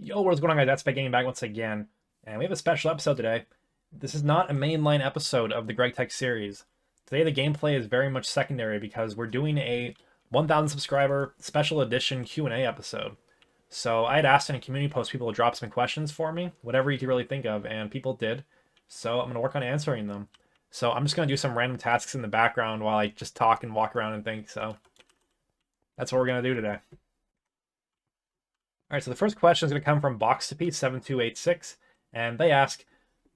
Yo, what's going on, guys? That's Spec Gaming back once again, and we have a special episode today. This is not a mainline episode of the Greg Tech series. Today, the gameplay is very much secondary because we're doing a 1,000 subscriber special edition Q&A episode. So I had asked in a community post people to drop some questions for me, whatever you could really think of, and people did. So I'm going to work on answering them. So I'm just going to do some random tasks in the background while I just talk and walk around and think. So that's what we're going to do today. All right, so the first question is going to come from Box2P7286, and they ask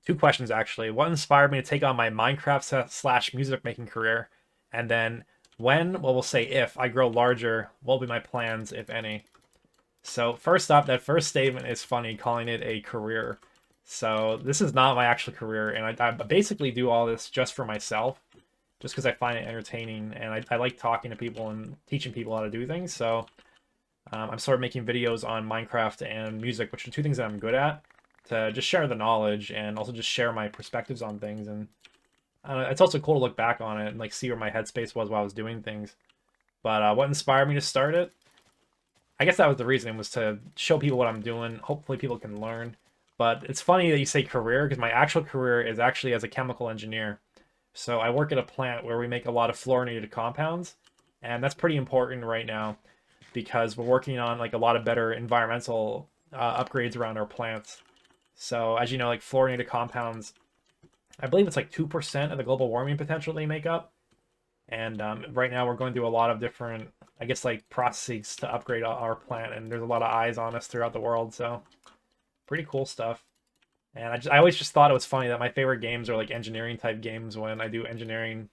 two questions actually. What inspired me to take on my Minecraft slash music making career? And then when, well, we'll say if I grow larger, what will be my plans, if any? So first up, that first statement is funny, calling it a career. So this is not my actual career, and I basically do all this just for myself, just because I find it entertaining, and I like talking to people and teaching people how to do things. So I'm sort of making videos on Minecraft and music, which are two things that I'm good at, to just share the knowledge and also just share my perspectives on things. And it's also cool to look back on it and like see where my headspace was while I was doing things. But what inspired me to start it? I guess that was the reason, was to show people what I'm doing. Hopefully people can learn. But it's funny that you say career, because my actual career is actually as a chemical engineer. So I work at a plant where we make a lot of fluorinated compounds, and that's pretty important right now, because we're working on like a lot of better environmental upgrades around our plants. So as you know, like fluorinated compounds, I believe it's like 2% of the global warming potential they make up. And right now we're going through a lot of different, I guess, like processes to upgrade our plant, and there's a lot of eyes on us throughout the world. So pretty cool stuff. And I always just thought it was funny that my favorite games are like engineering type games. When I do engineering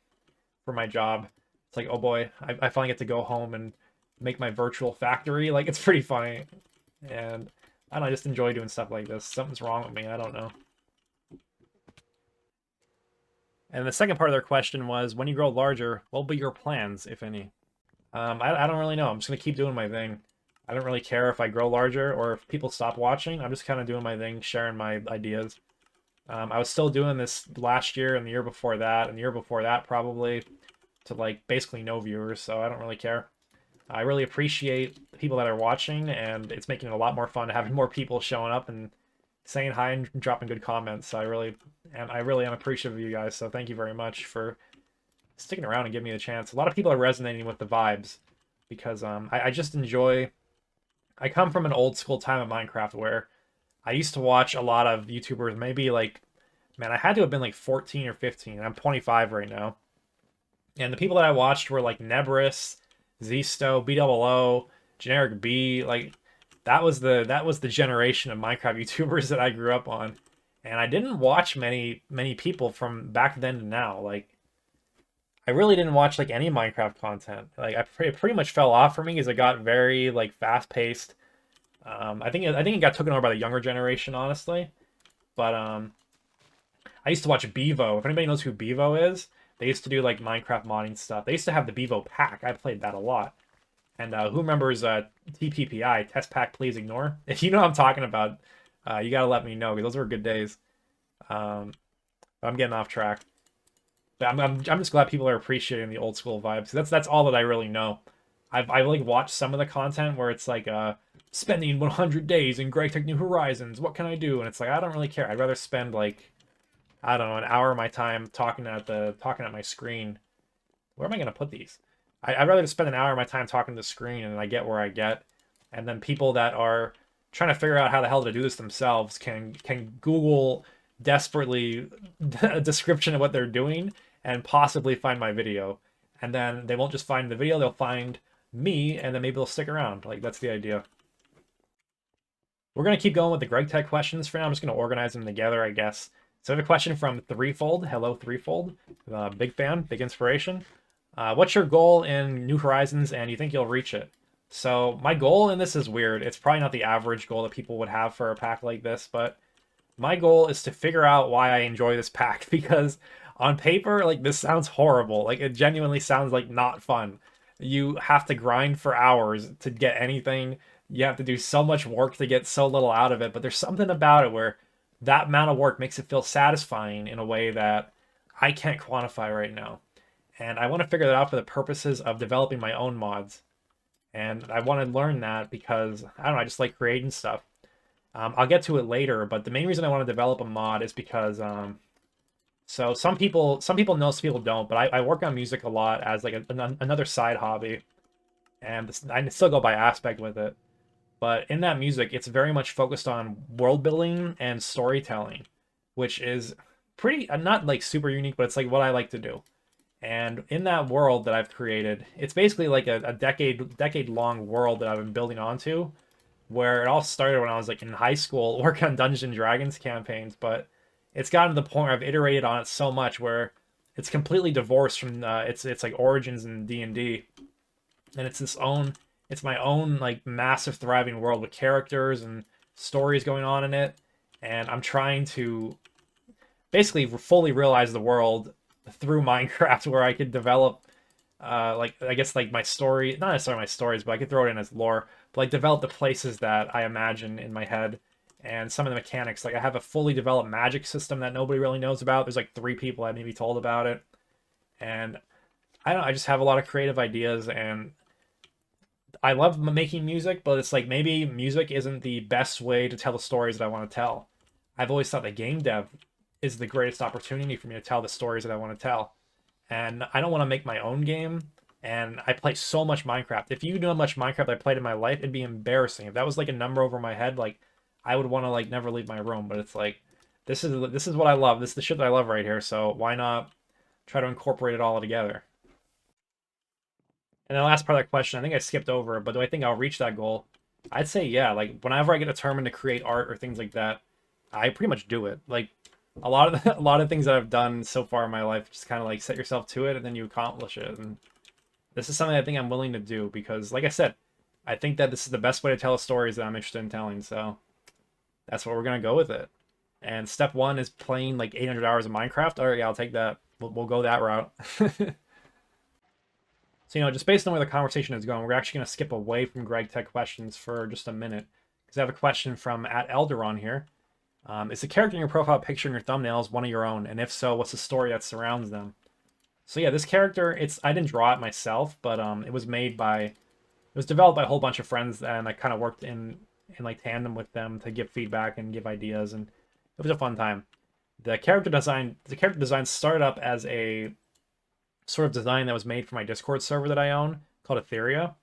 for my job, it's like, oh boy, I finally get to go home and make my virtual factory. Like, it's pretty funny. And I don't know, I just enjoy doing stuff like this. Something's wrong with me, I don't know. And the second part of their question was, when you grow larger, what will be your plans, if any? I don't really know. I'm just going to keep doing my thing. I don't really care if I grow larger or if people stop watching. I'm just kind of doing my thing, sharing my ideas. I was still doing this last year and the year before that and the year before that probably, to like basically no viewers, so I don't really care. I really appreciate the people that are watching, and it's making it a lot more fun having more people showing up and saying hi and dropping good comments. So I really am appreciative of you guys. So thank you very much for sticking around and giving me the chance. A lot of people are resonating with the vibes because I just enjoy. I come from an old school time of Minecraft where I used to watch a lot of YouTubers. Maybe like, man, I had to have been like 14 or 15. I'm 25 right now, and the people that I watched were like Nebris, Zisto, BOO, Generic B. Like that was the generation of Minecraft YouTubers that I grew up on. And I didn't watch many people from back then to now. Like, I really didn't watch like any Minecraft content. Like, it pretty much fell off for me as it got very like fast paced. I think it got taken over by the younger generation, honestly. But I used to watch Bevo. If anybody knows who Bevo is, they used to do like Minecraft modding stuff. They used to have the Bevo pack. I played that a lot. And who remembers TPPI, Test Pack Please Ignore? If you know what I'm talking about, you gotta let me know, because those were good days. Um, I'm getting off track. But I'm just glad people are appreciating the old school vibes. That's all that I really know. I like watched some of the content where it's like spending 100 days in Greg Tech New Horizons. What can I do? And it's like, I don't really care. I'd rather spend like, I don't know, an hour of my time talking at my screen. Where am I gonna put these? I'd rather just spend an hour of my time talking to the screen and I get where I get. And then people that are trying to figure out how the hell to do this themselves can Google desperately a description of what they're doing and possibly find my video. And then they won't just find the video, they'll find me, and then maybe they'll stick around. Like, that's the idea. We're going to keep going with the Greg Tech questions for now. I'm just going to organize them together, I guess. So I have a question from Threefold. Hello, Threefold. Big fan, big inspiration. What's your goal in New Horizons, and you think you'll reach it? So my goal in this is weird. It's probably not the average goal that people would have for a pack like this, but my goal is to figure out why I enjoy this pack, because on paper, like, this sounds horrible. Like, it genuinely sounds like not fun. You have to grind for hours to get anything. You have to do so much work to get so little out of it, but there's something about it where that amount of work makes it feel satisfying in a way that I can't quantify right now. And I want to figure that out for the purposes of developing my own mods. And I want to learn that because, I don't know, I just like creating stuff. I'll get to it later, but the main reason I want to develop a mod is because so some people know, some people don't, but I work on music a lot as like another side hobby, and I still go by aspect with it. But in that music, it's very much focused on world building and storytelling, which is pretty not like super unique, but it's like what I like to do. And in that world that I've created, it's basically like a decade long world that I've been building onto, where it all started when I was like in high school working on Dungeons and Dragons campaigns, but it's gotten to the point where I've iterated on it so much where it's completely divorced from its like origins in D&D, and it's my own like massive thriving world with characters and stories going on in it, and I'm trying to basically fully realize the world through Minecraft where I could develop like I guess like my story, not necessarily my stories, but I could throw it in as lore, but like develop the places that I imagine in my head and some of the mechanics. Like I have a fully developed magic system that nobody really knows about. There's like 3 people that maybe told about it. And I don't know, I just have a lot of creative ideas, and I love making music, but it's like maybe music isn't the best way to tell the stories that I want to tell. I've always thought that game dev is the greatest opportunity for me to tell the stories that I want to tell. And I don't want to make my own game. And I play so much Minecraft. If you know how much Minecraft I played in my life, it'd be embarrassing. If that was like a number over my head, like I would want to like never leave my room. But it's like this is what I love. This is the shit that I love right here. So why not try to incorporate it all together? And the last part of that question, I think I skipped over, but do I think I'll reach that goal? I'd say yeah. Like whenever I get determined to create art or things like that, I pretty much do it. Like a lot of things that I've done so far in my life, just kind of like set yourself to it and then you accomplish it. And this is something I think I'm willing to do because, like I said, I think that this is the best way to tell stories that I'm interested in telling. So that's what we're gonna go with it. And step one is playing like 800 hours of Minecraft. All right, yeah, I'll take that. We'll go that route. So, just based on where the conversation is going, we're actually going to skip away from Greg Tech questions for just a minute. Because I have a question from @Elderon here. Is the character in your profile picture in your thumbnails one of your own? And if so, what's the story that surrounds them? So yeah, this character, I didn't draw it myself, but it was developed by a whole bunch of friends, and I kind of worked in like tandem with them to give feedback and give ideas, and it was a fun time. The character design started up as a sort of design that was made for my Discord server that I own called Etheria.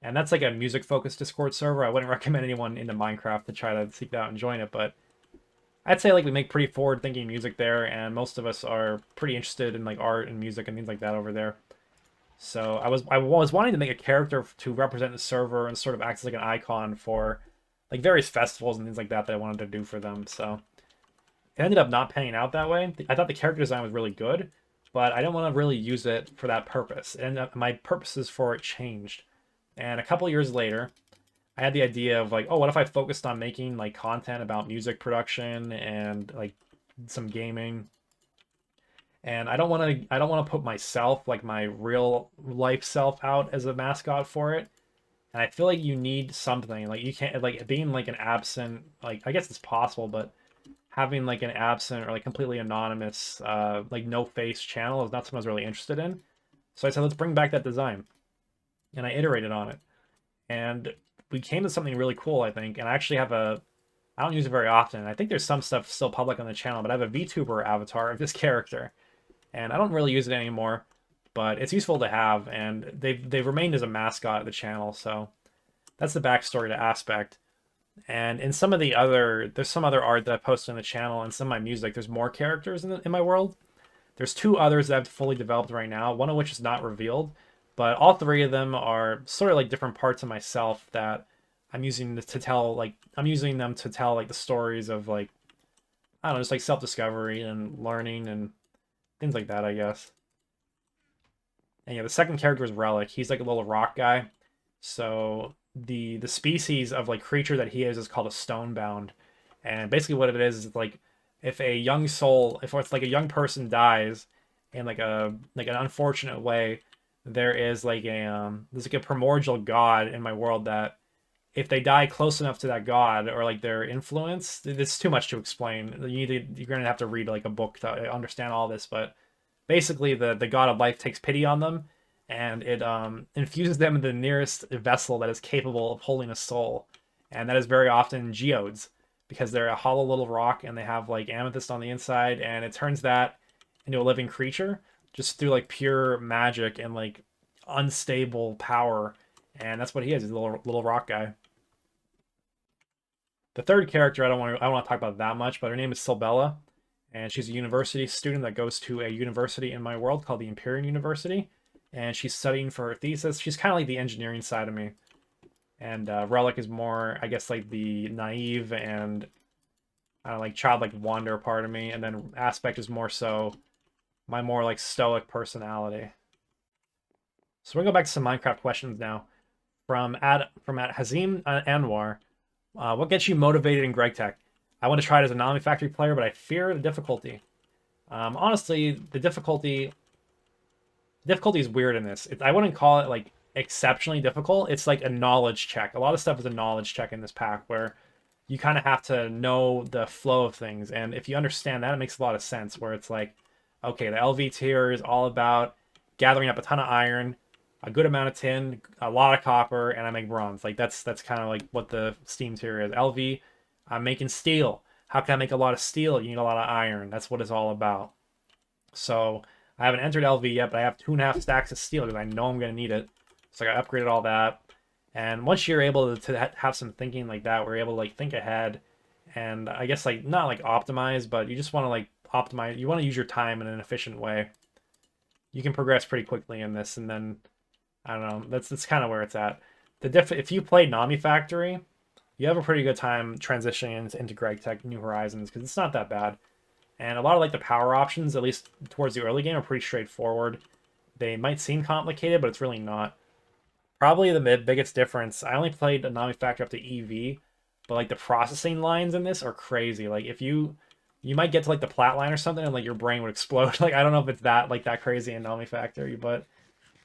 And that's like a music focused Discord server. I wouldn't recommend anyone into Minecraft to try to seek that out and join it, but I'd say like we make pretty forward thinking music there, and most of us are pretty interested in like art and music and things like that over there. So I was wanting to make a character to represent the server and sort of act as like an icon for like various festivals and things like that I wanted to do for them. So it ended up not panning out that way. I thought the character design was really good, but I didn't want to really use it for that purpose. And my purposes for it changed. And a couple years later, I had the idea of like, oh, what if I focused on making like content about music production and like some gaming? And I don't want to put myself, like my real life self, out as a mascot for it. And I feel like you need something. Like you can't like being like an absent, like I guess it's possible, but having like an absent or like completely anonymous like no face channel is not something I was really interested in. So I said let's bring back that design. And I iterated on it. And we came to something really cool, I think. And I actually have I don't use it very often. I think there's some stuff still public on the channel, but I have a VTuber avatar of this character. And I don't really use it anymore, but it's useful to have, and they've remained as a mascot of the channel, so that's the backstory to Aspect. And in there's some other art that I posted on the channel, and some of my music, there's more characters in my world. There's 2 others that I've fully developed right now, one of which is not revealed, but all 3 of them are sort of like different parts of myself that I'm using to tell, like, I'm using them to tell, like, the stories of, like, I don't know, just like self-discovery and learning and things like that, I guess. And yeah, the second character is Relic. He's like a little rock guy. So the species of like creature that he is called a stonebound. And basically what it is like if a young soul, if it's like a young person dies in like an unfortunate way, there's like a primordial god in my world that if they die close enough to that god or like their influence, it's too much to explain. You're gonna have to read like a book to understand all this, but basically the god of life takes pity on them, and it infuses them in the nearest vessel that is capable of holding a soul, and that is very often geodes. because they're a hollow little rock and they have like amethyst on the inside, and it turns that into a living creature just through like pure magic and like unstable power. And that's what he is. He's a little rock guy. The third character I don't want to talk about that much, but her name is Silbella, and she's a university student that goes to a university in my world called the Empyrean University, and she's studying for her thesis. She's kind of like the engineering side of me, and Relic is more, I guess, like the naive and like childlike wonder part of me, and then Aspect is more so my more like stoic personality. So we're gonna go back to some Minecraft questions now. From at Hazim Anwar, what gets you motivated in Greg Tech? I want to try it as a Nami Factory player, but I fear the difficulty. Honestly, the difficulty is weird in this. I wouldn't call it like exceptionally difficult. It's like a knowledge check. A lot of stuff is a knowledge check in this pack where you kind of have to know the flow of things. And if you understand that, it makes a lot of sense where it's like, okay, the LV tier is all about gathering up a ton of iron, a good amount of tin, a lot of copper, and I make bronze. Like that's kind of like what the Steam tier is. LV, I'm making steel. How can I make a lot of steel? You need a lot of iron. That's what it's all about. So I haven't entered LV yet, but I have 2.5 stacks of steel because I know I'm going to need it. So I got upgraded all that. And once you're able to have some thinking like that, we're able to like think ahead and I guess like not like optimize, but you just want to like optimize. You want to use your time in an efficient way. You can progress pretty quickly in this, and then I don't know. That's kind of where it's at. If you play Nami Factory, you have a pretty good time transitioning into Greg Tech New Horizons because it's not that bad. And a lot of like the power options, at least towards the early game, are pretty straightforward. They might seem complicated, but it's really not. Probably the biggest difference, I only played Nami Factory up to EV, but like the processing lines in this are crazy. Like if you might get to like the plat line or something and like your brain would explode. Like I don't know if it's that crazy in Nami Factory, but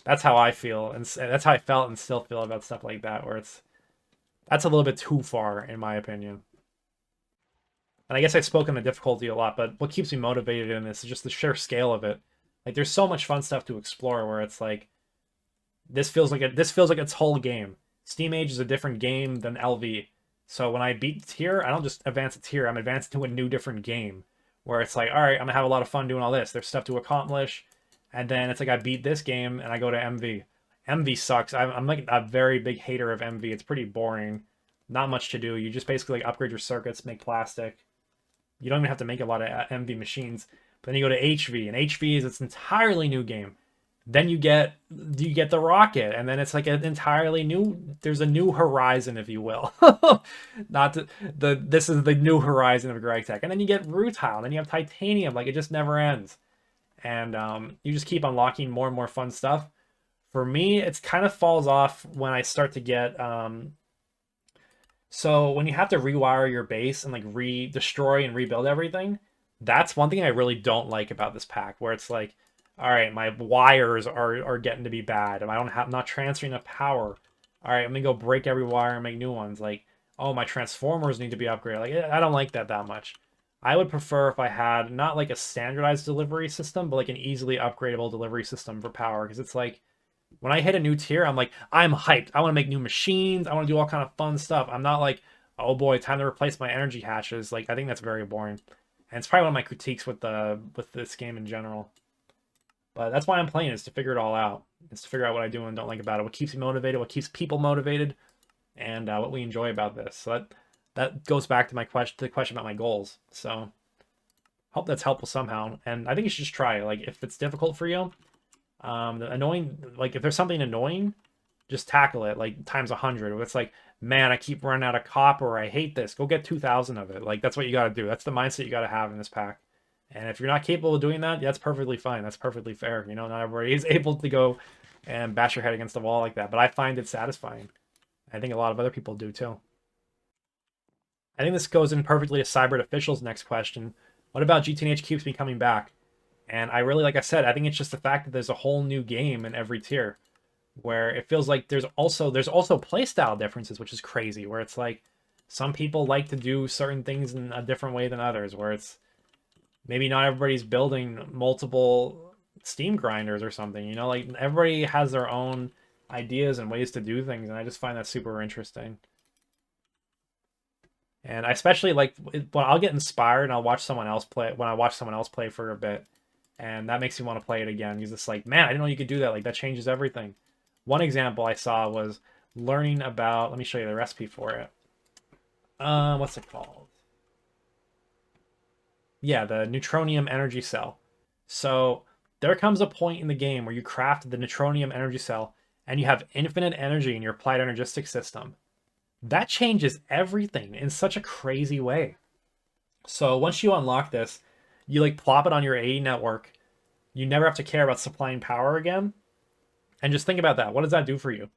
that's how I feel, and that's how I felt and still feel about stuff like that, where that's a little bit too far in my opinion. And I guess I've spoken the difficulty a lot, but what keeps me motivated in this is just the sheer scale of it. Like there's so much fun stuff to explore where it's like this feels like its whole game. Steam Age is a different game than LV. So when I beat the tier, I don't just advance a tier, I'm advancing to a new different game. Where it's like, alright, I'm gonna have a lot of fun doing all this. There's stuff to accomplish. And then it's like I beat this game and I go to MV. MV sucks. I'm like a very big hater of MV. It's pretty boring. Not much to do. You just basically like upgrade your circuits, make plastic. You don't even have to make a lot of MV machines. But then you go to HV, and HV is its entirely new game. Then you get the rocket, and then it's like an entirely new. There's a new horizon, if you will. Not this is the new horizon of Greg Tech, and then you get rutile, and then you have titanium. Like it just never ends, and you just keep unlocking more and more fun stuff. For me, it kind of falls off when I start to get so when you have to rewire your base and like destroy and rebuild everything, that's one thing I really don't like about this pack, where it's like, all right, my wires are getting to be bad, and I'm not transferring enough power. All right, I'm gonna go break every wire and make new ones. Like, oh, my transformers need to be upgraded. Like, I don't like that much. I would prefer if I had not like a standardized delivery system, but like an easily upgradable delivery system for power, because it's like when I hit a new tier, I'm like, I'm hyped. I want to make new machines. I want to do all kind of fun stuff. I'm not like, oh boy, time to replace my energy hatches. Like, I think that's very boring. And it's probably one of my critiques with this game in general. But that's why I'm playing, is to figure it all out. Is to figure out what I do and don't like about it. What keeps me motivated, what keeps people motivated, and what we enjoy about this. So that goes back to the question about my goals. So hope that's helpful somehow. And I think you should just try it. Like, if it's difficult for you, the annoying, like if there's something annoying, just tackle it like times 100. It's like, man, I keep running out of copper. I hate this. Go get 2,000 of it. Like that's what you got to do. That's the mindset you got to have in this pack. And if you're not capable of doing that, that's perfectly fine. That's perfectly fair. You know, not everybody is able to go and bash your head against the wall like that. But I find it satisfying. I think a lot of other people do too. I think this goes in perfectly to Cybrid Official's next question. What about GTNH keeps me coming back? And I really, like I said, I think it's just the fact that there's a whole new game in every tier, where it feels like there's also playstyle differences, which is crazy. Where it's like some people like to do certain things in a different way than others. Where it's maybe not everybody's building multiple Steam grinders or something. You know, like everybody has their own ideas and ways to do things, and I just find that super interesting. And I especially like when I'll get inspired and I'll watch someone else play when I watch someone else play for a bit, and that makes me want to play it again. He's just like, man, I didn't know you could do that. Like that changes everything. One example I saw was learning about. Let me show you the recipe for it. What's it called? Yeah, the neutronium energy cell. So there comes a point in the game where you craft the neutronium energy cell and you have infinite energy in your applied energistic system. That changes everything in such a crazy way. So once you unlock this, you like plop it on your AE network. You never have to care about supplying power again. And just think about that. What does that do for you?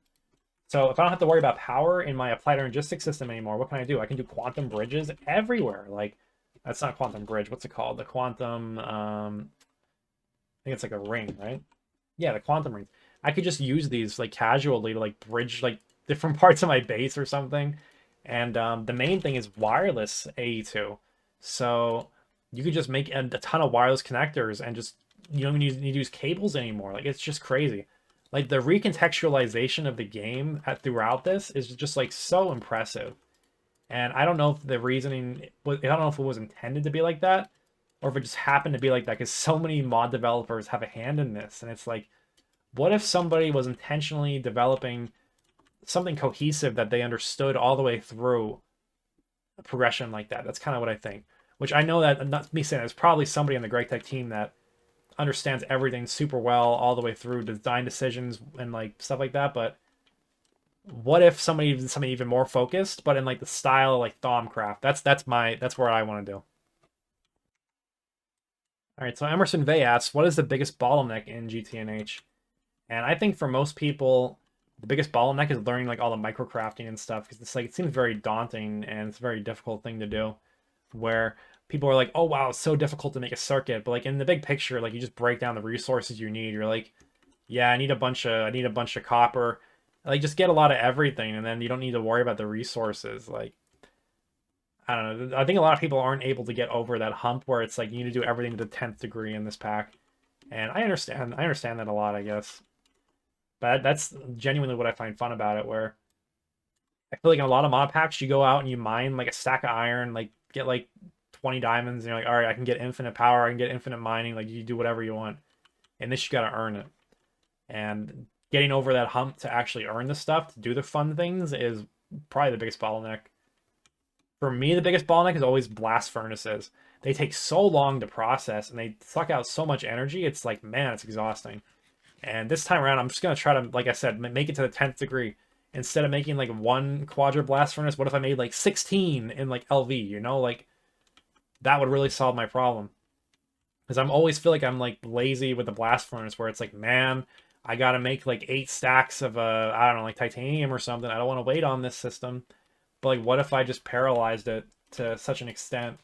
So if I don't have to worry about power in my applied energistic system anymore, what can I do? I can do quantum bridges everywhere. Like that's not quantum bridge. What's it called? The quantum. I think it's like a ring, right? Yeah, the quantum rings. I could just use these like casually to like bridge like different parts of my base or something. And the main thing is wireless AE2. So you could just make a ton of wireless connectors and just you don't even need to use cables anymore. Like it's just crazy. Like the recontextualization of the game throughout this is just like so impressive. And I don't know if the reasoning was, I don't know if it was intended to be like that or if it just happened to be like that because so many mod developers have a hand in this. And it's like, what if somebody was intentionally developing something cohesive that they understood all the way through a progression like that? That's kind of what I think. Which I know that, not me saying, there's probably somebody on the Greg Tech team that understands everything super well all the way through design decisions and like stuff like that. But what if somebody did something even more focused, but in like the style of like Thaumcraft? That's where I want to do. All right, so Emerson V asks, what is the biggest bottleneck in GTNH? And I think for most people, the biggest bottleneck is learning like all the microcrafting and stuff because it's like it seems very daunting and it's a very difficult thing to do. Where people are like, "Oh wow, it's so difficult to make a circuit," but like in the big picture, like you just break down the resources you need. You're like, "Yeah, I need a bunch of copper." Like just get a lot of everything, and then you don't need to worry about the resources. Like I don't know. I think a lot of people aren't able to get over that hump where it's like you need to do everything to the 10th degree in this pack. And I understand. I understand that a lot, I guess. But that's genuinely what I find fun about it, where I feel like in a lot of mod packs, you go out and you mine like a stack of iron, like get like 20 diamonds, and you're like, all right, I can get infinite power, I can get infinite mining, like you do whatever you want. And this you gotta earn it. And getting over that hump to actually earn the stuff, to do the fun things, is probably the biggest bottleneck. For me, the biggest bottleneck is always blast furnaces. They take so long to process and they suck out so much energy, it's like, man, it's exhausting. And this time around, I'm just going to try to, like I said, make it to the 10th degree. Instead of making like one quadra blast furnace, what if I made like 16 in like LV, you know? Like that would really solve my problem. Because I'm always feel like I'm like lazy with the blast furnace where it's like, man, I got to make like 8 stacks of, I don't know, like titanium or something. I don't want to wait on this system. But like, what if I just paralyzed it to such an extent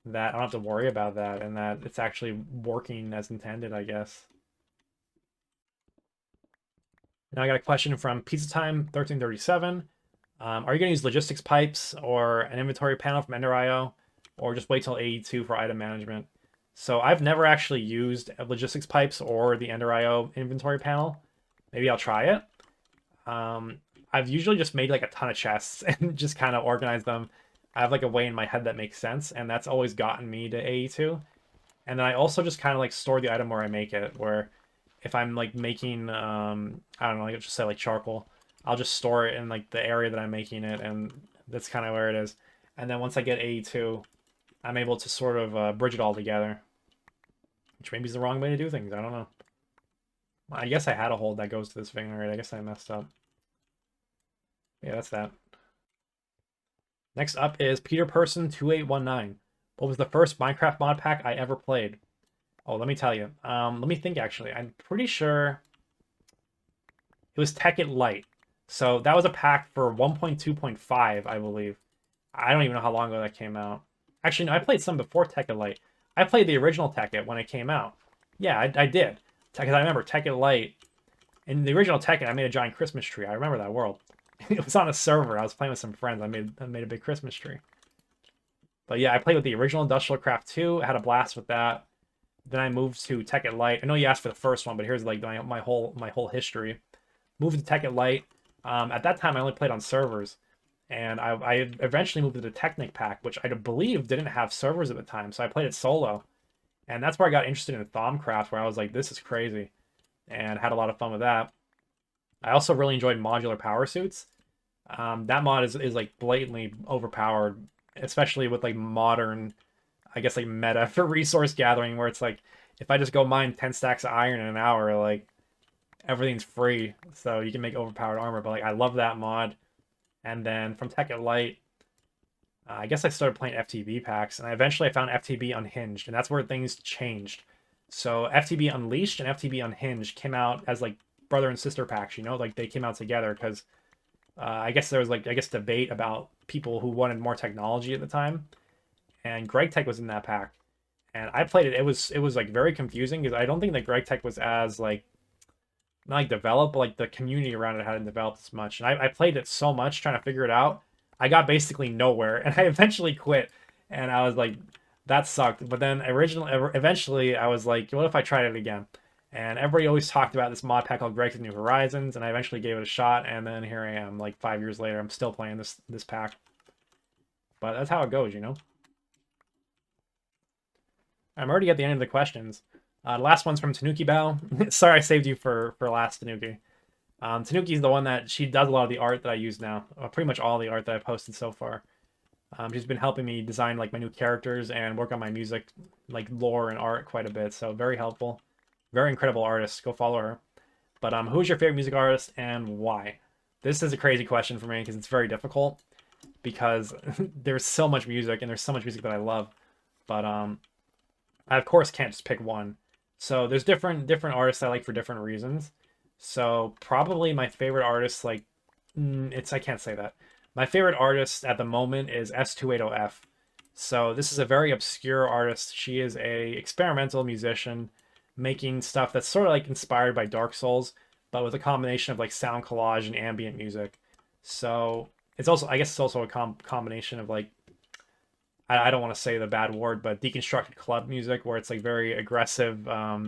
that I don't have to worry about that and that it's actually working as intended, I guess. Now I got a question from Pizza Time 1337. Are you going to use logistics pipes or an inventory panel from Ender.io, or just wait till AE2 for item management? So I've never actually used logistics pipes or the Ender.io inventory panel. Maybe I'll try it. I've usually just made like a ton of chests and just kind of organized them. I have like a way in my head that makes sense, and that's always gotten me to AE2. And then I also just kind of like store the item where I make it, where if I'm like making, I don't know, like just say like charcoal, I'll just store it in like the area that I'm making it, and that's kind of where it is. And then once I get AE2, I'm able to sort of bridge it all together, which maybe is the wrong way to do things. I don't know. I guess I had a hold that goes to this thing, alright. I guess I messed up. Yeah, that's that. Next up is Peter Person 2819. What was the first Minecraft mod pack I ever played? Oh, let me tell you. Let me think, actually. I'm pretty sure it was Tekkit Lite. So that was a pack for 1.2.5, I believe. I don't even know how long ago that came out. Actually, no, I played some before Tekkit Lite. I played the original Tekkit when it came out. Yeah, I did. Because I remember Tekkit Lite. In the original Tekkit, I made a giant Christmas tree. I remember that world. It was on a server. I was playing with some friends. I made a big Christmas tree. But yeah, I played with the original Industrial Craft 2. I had a blast with that. Then I moved to Tekkit Lite. I know you asked for the first one, but here's like my whole history. Moved to Tekkit Lite. At that time, I only played on servers, And I eventually moved to the Technic pack, which I believe didn't have servers at the time, so I played it solo. And that's where I got interested in Thaumcraft, where I was like, this is crazy, and had a lot of fun with that. I also really enjoyed modular power suits. That mod is like blatantly overpowered, especially with like modern, I guess like meta for resource gathering, where it's like if I just go mine 10 stacks of iron in an hour, like everything's free, so you can make overpowered armor. But like I love that mod. And then from Tekkit Light, I guess I started playing FTB packs, and I found FTB Unhinged, and that's where things changed. So FTB Unleashed and FTB Unhinged came out as like brother and sister packs, you know, like they came out together because I guess there was like debate about people who wanted more technology at the time, and Greg Tech was in that pack, and I played it. It was like very confusing because I don't think that Greg Tech was as like not like developed, but like the community around it hadn't developed as much. And I played it so much trying to figure it out. I got basically nowhere, and I eventually quit. And I was like, that sucked. But then eventually, I was like, what if I tried it again? And everybody always talked about this mod pack called Greg's New Horizons, and I eventually gave it a shot. And then here I am, like 5 years later, I'm still playing this pack. But that's how it goes, you know. I'm already at the end of the questions. The last one's from Tanuki Bal. Sorry, I saved you for last, Tanuki. Tanuki's the one that she does a lot of the art that I use now. Pretty much all the art that I posted so far. She's been helping me design like my new characters and work on my music, like lore and art quite a bit. So very helpful, very incredible artist. Go follow her. But who's your favorite music artist and why? This is a crazy question for me because it's very difficult because there's so much music and there's so much music that I love. But I of course can't just pick one. So there's different artists I like for different reasons. So probably my favorite artist, like I can't say that. My favorite artist at the moment is S280F. So this is a very obscure artist. She is a experimental musician making stuff that's sort of like inspired by Dark Souls, but with a combination of like sound collage and ambient music. So it's also, I guess it's also a combination of like I don't want to say the bad word, but deconstructed club music where it's like very aggressive. I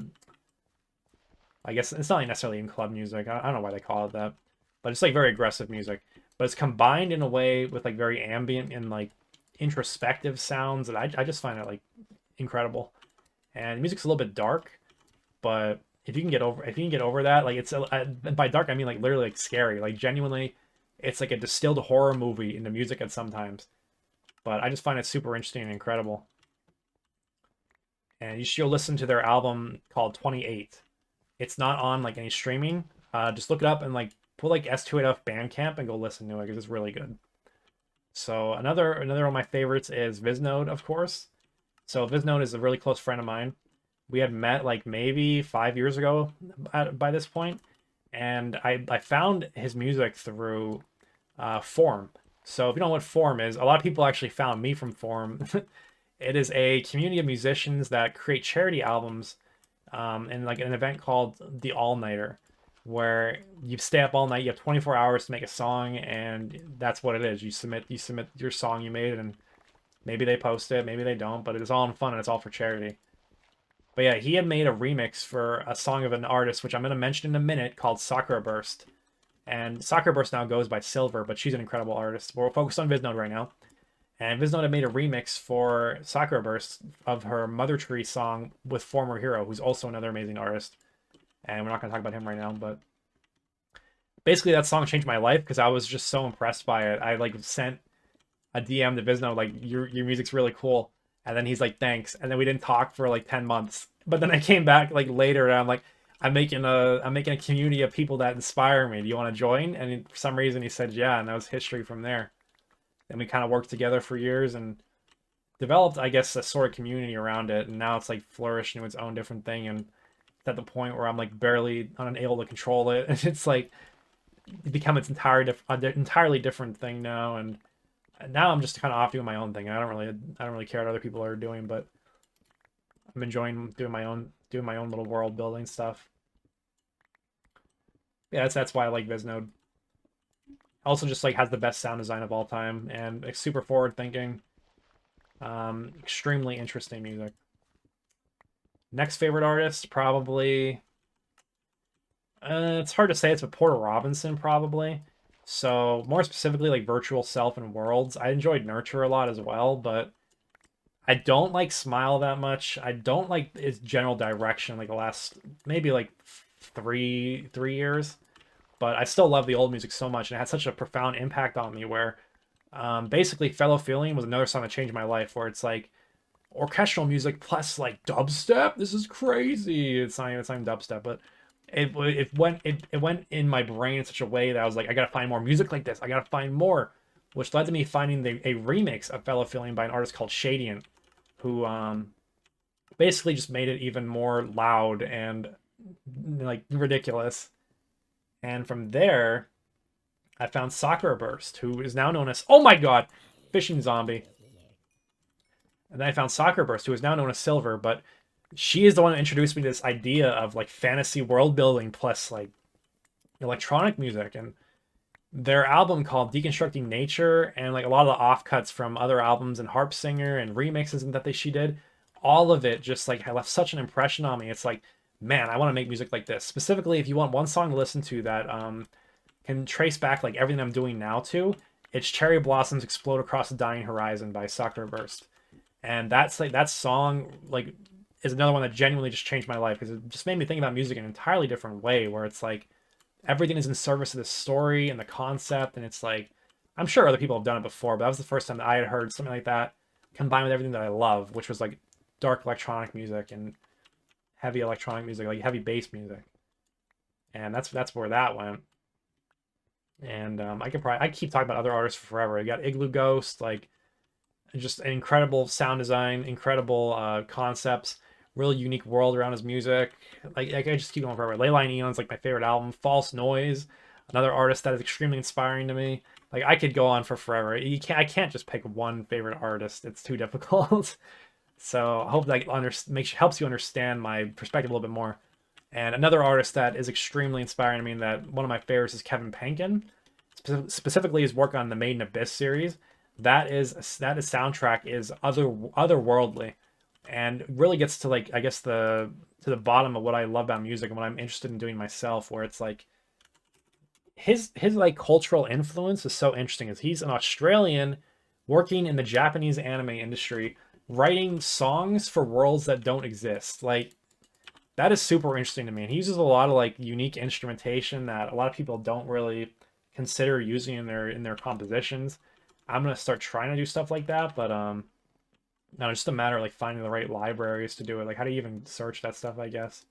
guess it's not necessarily in club music. I don't know why they call it that, but it's like very aggressive music. But it's combined in a way with like very ambient and like introspective sounds that I just find it like incredible. And the music's a little bit dark, but if you can get over that, like by dark I mean like literally like scary, like genuinely, it's like a distilled horror movie into music at sometimes. But I just find it super interesting and incredible. And you should go listen to their album called 28. It's not on like any streaming. Just look it up and like put like S2AF Bandcamp and go listen to it because it's really good. So another one of my favorites is Viznode, of course. So Viznode is a really close friend of mine. We had met like maybe 5 years ago by this point, and I found his music through Form. So if you don't know what Form is, a lot of people actually found me from Form. It is a community of musicians that create charity albums in like an event called the All Nighter, where you stay up all night. You have 24 hours to make a song, and that's what it is. You submit your song you made, and maybe they post it, maybe they don't, but it is all in fun and it's all for charity. But yeah, he had made a remix for a song of an artist, which I'm going to mention in a minute, called Sakura Burst. And Sakura Burst now goes by Silver, but she's an incredible artist. We're focused on Viznode right now. And Viznode had made a remix for Sakura Burst of her Mother Tree song with Former Hero, who's also another amazing artist. And we're not going to talk about him right now, but basically that song changed my life because I was just so impressed by it. I like sent a DM to Viznode like your music's really cool, and then he's like thanks, and then we didn't talk for like 10 months. But then I came back like later and I'm like I'm making a community of people that inspire me. Do you want to join? And for some reason he said yeah, and that was history from there. And we kind of worked together for years and developed, I guess, a sort of community around it. And now it's like flourished into its own different thing. And it's at the point where I'm like barely unable to control it. And it's like it become its entirely different thing now. And now I'm just kind of off doing my own thing. I don't really care what other people are doing, but I'm enjoying doing my own little world building stuff. Yeah, that's why I like Viznode. Also, just like has the best sound design of all time and like, super forward thinking. Extremely interesting music. Next favorite artist, probably. It's hard to say. It's a Porter Robinson, probably. So more specifically, like Virtual Self and Worlds. I enjoyed Nurture a lot as well, but I don't like Smile that much. I don't like its general direction, like the last maybe like three years. But I still love the old music so much, and it had such a profound impact on me. Where basically, Fellow Feeling was another song that changed my life. Where it's like orchestral music plus like dubstep. This is crazy. It's not even dubstep, but it went in my brain in such a way that I was like, I gotta find more music like this. I gotta find more, which led to me finding a remix of Fellow Feeling by an artist called Shadiant, who basically just made it even more loud and like ridiculous. And from there, I found Sakura Burst, who is now known as, oh my god, Fishing Zombie. And then I found Sakura Burst, who is now known as Silver, but she is the one who introduced me to this idea of like fantasy world building plus like electronic music. And their album called Deconstructing Nature and like a lot of the offcuts from other albums and Harp Singer and remixes and she did, all of it just like left such an impression on me. It's like, man, I want to make music like this. Specifically, if you want one song to listen to that can trace back like everything I'm doing now to, it's Cherry Blossoms Explode Across the Dying Horizon by Sakura Burst. And that's like that song like is another one that genuinely just changed my life because it just made me think about music in an entirely different way where it's like everything is in service of the story and the concept, and it's like I'm sure other people have done it before, but that was the first time that I had heard something like that combined with everything that I love, which was like dark electronic music and heavy electronic music, like heavy bass music. And that's where that went. And I keep talking about other artists for forever. You got Igloo Ghost, like just an incredible sound design, incredible concepts, really unique world around his music. Like I just keep going forever. Leyline Eon's like my favorite album. False Noise, another artist that is extremely inspiring to me. Like I could go on for forever. I can't just pick one favorite artist. It's too difficult. So I hope that helps you understand my perspective a little bit more. And another artist that is extremely inspiring to me, and that one of my favorites is Kevin Penkin. Specifically, his work on the Made in Abyss series. That is soundtrack is otherworldly, and really gets to like I guess the bottom of what I love about music and what I'm interested in doing myself. Where it's like his like cultural influence is so interesting. As he's an Australian working in the Japanese anime industry, writing songs for worlds that don't exist. Like that is super interesting to me. And he uses a lot of like unique instrumentation that a lot of people don't really consider using in their compositions. I'm gonna start trying to do stuff like that, but no, it's just a matter of like finding the right libraries to do it. Like how do you even search that stuff, I guess?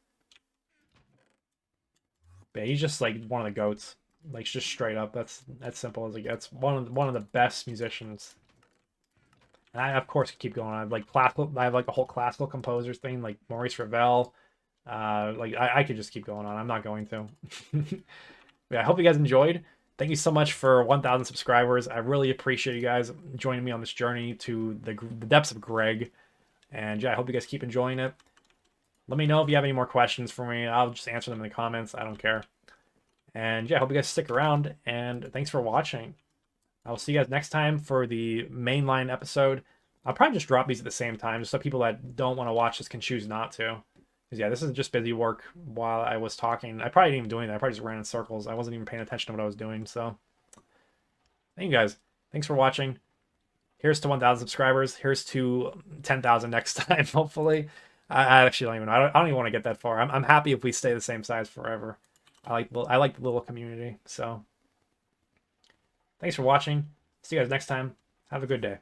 But yeah, he's just like one of the goats. Like just straight up. That's simple as it gets. One of the best musicians. And I of course could keep going. I have like classical I have like a whole classical composers thing, like Maurice Ravel. Like I could just keep going on. I'm not going to. Yeah, I hope you guys enjoyed. Thank you so much for 1,000 subscribers. I really appreciate you guys joining me on this journey to the depths of Greg. And yeah, I hope you guys keep enjoying it. Let me know if you have any more questions for me. I'll just answer them in the comments. I don't care. And yeah, I hope you guys stick around. And thanks for watching. I will see you guys next time for the mainline episode. I'll probably just drop these at the same time, just so people that don't want to watch this can choose not to. Because yeah, this is just busy work while I was talking. I probably didn't even do anything. I probably just ran in circles. I wasn't even paying attention to what I was doing. So thank you guys. Thanks for watching. Here's to 1,000 subscribers. Here's to 10,000 next time, hopefully. I actually don't even know. I don't even want to get that far. I'm happy if we stay the same size forever. I like the little community. So thanks for watching. See you guys next time. Have a good day.